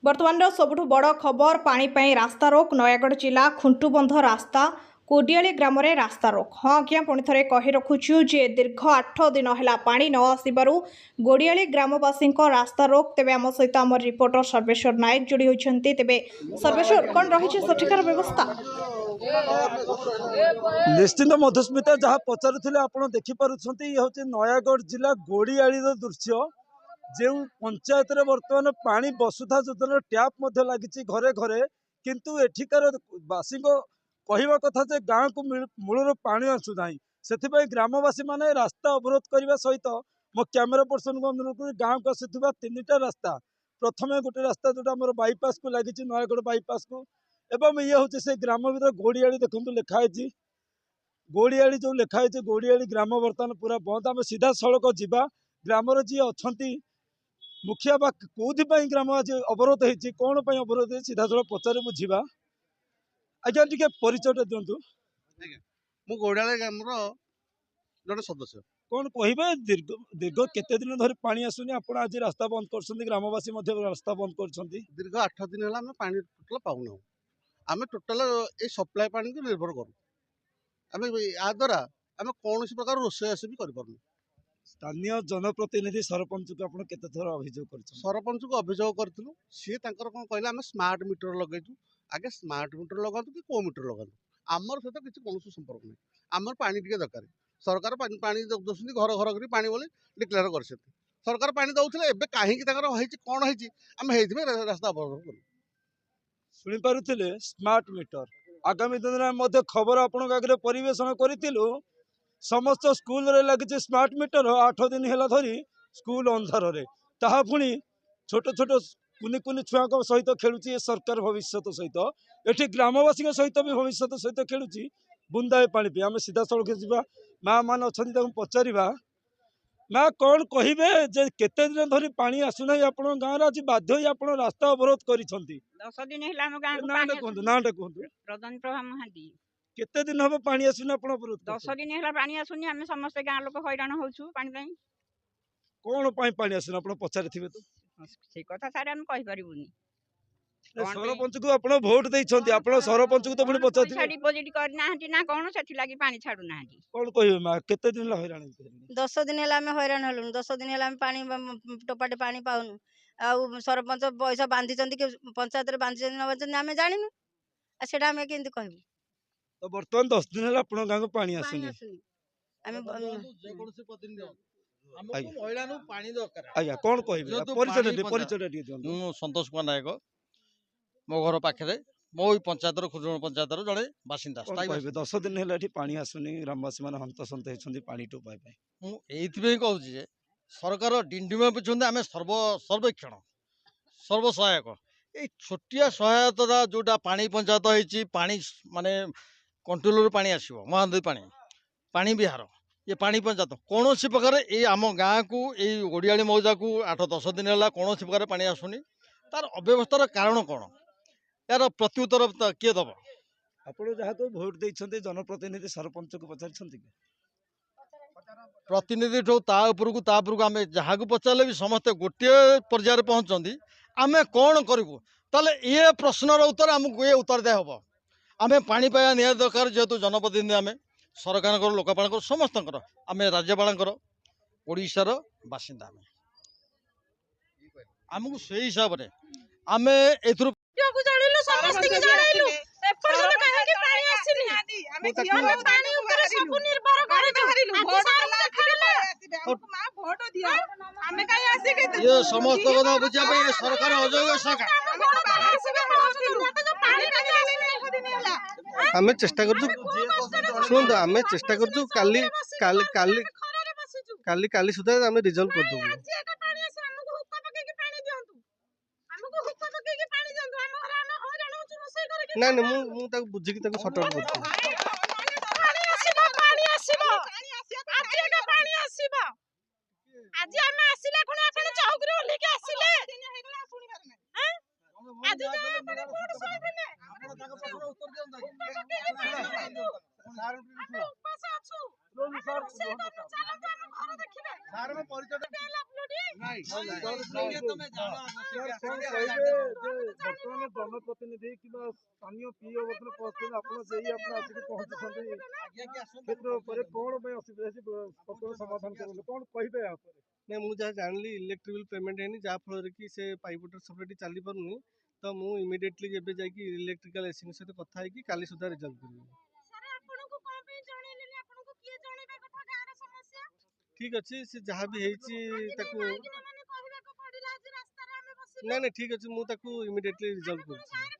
बर्तमान सबुठु बड़ खबर पानी पाई रास्ता रोक नयागढ़ जिला खुंटुबंध रास्ता कोडियाली ग्राम में रास्ता रोक। हाँ आज्ञा पुणी थे कही रखुचु जे दीर्घ 8 दिन है पानी न आसबारू गोडियाली ग्रामवासी रास्ता रोक। तेबे आम सहित आम रिपोर्टर सर्वेश्वर नायक जोड़ी होती। तेबे सर्वेश्वर कौन रही सठिकार व्यवस्था? निश्चिंत मधुस्मिता जहाँ पचारुले आप देखिपुंट ये हूँ नयागढ़ जिला गोड़ियाली दृश्य जो पंचायत रे बर्तमान पानी वसुधा योजना टैप लगी घरे घरे किंतु एठिकार बासी कहवा कथा जे गाँव को मूलर पानी आसुना से ग्रामवासी माने रास्ता अवरोध करने सहित मो कैमेरा पर्सन को अनुरोध गाँव को आसुवा 3टा रास्ता प्रथम गोटे रास्ता जोटा बाईपास को लगी नयागढ़ बाईपास को एवं ये हूँ से ग्राम भर गोड़ियाली देखो लिखाई गोड़ियाली जो लिखाई गोड़ियाली ग्राम बर्तमान पूरा बंद। आम सीधा सड़क जावा ग्रामर जी अच्छा मुखिया बा कौथि ग्राम आज अवरोध होती कौन अवरोध सीधा सड़क पचारे बुझा। आज्ञा टी परिचय दिंतु। मु गोड़ियाली ग्राम जड़े सदस्य कौन कहे दीर्घ दीर्घ केते दिन धरी पानी आसुनी आप आज रास्ता बंद कर ग्रामवासी रास्ता बंद कर दीर्घ 8 दिन है पानी टोटाल पाऊना आम टोटाल ये सप्लाई पानी को निर्भर करूँ आम या द्वारा आम कौन प्रकार रोषेस भी कर स्थानीय जनप्रतिनिधि सरपंच को आप केते थर अभियोग कर सरपंच को अभियोग करूँ सी कौन कहले आम स्मार्ट मीटर लगेचु आगे स्मार्ट मीटर लगातु कि को मीटर लगातु आमर सहित किसी कौन संपर्क नहीं आमर पानी टे दरकार सरकार पानी दौरान घर घर कर पानी बोली डिक्लेयर कर सरकार पानी दौले एवं कहीं कौन है आम रास्ता अवरोध करूँ शुणी पारुथिले स्मार्ट मीटर आगामी दिन में खबर आपण आगे परिवेशन करूँ समस्त स्कूल रे लगी स्मार्ट मीटर 8 दिन है धरी स्कूल अंधार ताहा पुणी छोट छोट कुनि कुनि छुआ सहित खेलुची सरकार भविष्य सहित एठी ग्रामवासी सहित भी भविष्य सहित खेलुची बुंदाए पानी पी आम सीधा सड़क जा माँ मान अच्छा पचारा ना कौन कहे जे केते दिन धरी पानी आसुना आप गाँव आज बाध्य आप रास्ता अवरोध कर 10 दिन है नाटा कहतु प्रधान प्रभा महांती केते दिन हम पानी आसुना आप अवरोध 10 दिन है पानी आसुनी आम समस्त गाँ लोक हैरान होचु पानी कौन पानी आसुना आप पचारि थे तो से कथा सारे हम कहि परिबुनी सरपंच को आप भोट देइछन्ती आप सरपंच को तो पुणी पचारि डिपोजिट करना ना कौन से लगी पानी छाड़ू ना कौन कहबे मां केते दिन हैरान 10 दिन है हैरान हलुन 10 दिन है पानी टोपाटे पानी पाऊनु आ सरपंच पैसा बांधी कि पंचायत रे बांधी न बांधी आम जानू सेटा आम केमती कहबू तो बर्तमान 10 दिन है आप गाँव को पानी आसुनी आज्ञा कौन कहबे परिचय संतोष कुमार नायक मो घर पाखे मो पंचायत खुजूर पंचायत जड़े बासिंदा 10 दिन है पानी आसुनी ग्रामवासी मैंने हंतसंत होती पानी टोपाई मुझे कहूँ सरकार डिंडिमा बुझे आम सर्वेक्षण सर्वसहायक ये छोटिया सहायता जोटा पानी पंचायत होती पानी माने कंट्रोल पानी आसो महानदी पानी पानी बिहार ये पानी पंचायत कौन प्रकार ये आम गाँ को ये गोड़ियाली मौजा को 8-10 दिन है कौन प्रकार पानी आसुनी तार अव्यवस्थार कारण कौन यार प्रत्युत्तर किए दब आप जहाँ को भोट देते जनप्रतिनिधि सरपंच को पचार प्रतिनिधि तापर आम जहाँ को पचारे भी समस्ते गोटे पर्यायर पहुँचती आम कौन करूँ ताले ये प्रश्नर उत्तर आमको ये उत्तर दिया हम आम पानी पाया निहाती दरकार जेहेतु जनप्रतिनिधि आम सरकार लोकपाल समस्त आम राज्यपाल ओडिशार बासिंदा आमको से हिसाब से आम ए समस्त कथा बुझा सरकार अजोग आम चेष्टा कर शुणु आम चेष्टा कर काली सुधा आम रिजल्व कर देबू ना बुझी सर्ट आउट कर आज आम आसिले कोन आपण चौकरी ओलिके आसिले आज आपण कोन सोइबेने आपण ताका पर उत्तर दियंदा सार उपास अछु चलो तो हम घर देखिबे सार में परिचय ବର୍ତ୍ତମାନ ଜନପ୍ରତିନିଧି କିମ୍ବା ସ୍ଥାନୀୟ ପିଓ ବର୍ତ୍ତମାନ ପହଞ୍ଚୁଛନ୍ତି ଆପଣ ସେଇ ଆପଣ ଆସିକି ପହଞ୍ଚୁଛନ୍ତି କ୍ଷେତ୍ର ଉପରେ କଣ ପାଇଁ ଅସୁବିଧା ହେଇଛି ବର୍ତ୍ତମାନ ସମାଧାନ କରନ୍ତୁ କଣ କହିବେ ୟା ଉପରେ? ନାଇଁ ମୁଁ ଯାହା ଜାଣିଲି ଇଲେକ୍ଟ୍ରି ବିଲ୍ ପେମେଣ୍ଟ ହେଇନି ଯାହାଫଳରେ କି ସେ ପାଇପ୍ ୱାଟର ସପ୍ଲାଇଟି ଚାଲିପାରୁନି ତ ମୁଁ ଇମିଡ଼ିଏଟଲି ଏବେ ଯାଇକି ଇଲେକ୍ଟ୍ରିକାଲ ଏସିଙ୍କ ସହିତ କଥା ହେଇକି କାଲି ସୁଦ୍ଧା ରିଜଲ୍ଭ କରିବି। ଠିକ୍ ଅଛି ସେ ଯାହା ବି ହେଇଛି ତାକୁ ନାଇଁ ଠିକ୍ ଅଛି ମୁଁ ତାକୁ ଇମିଡ଼ିଏଟଲି ରିଜଲ୍ଭ କରୁଛି।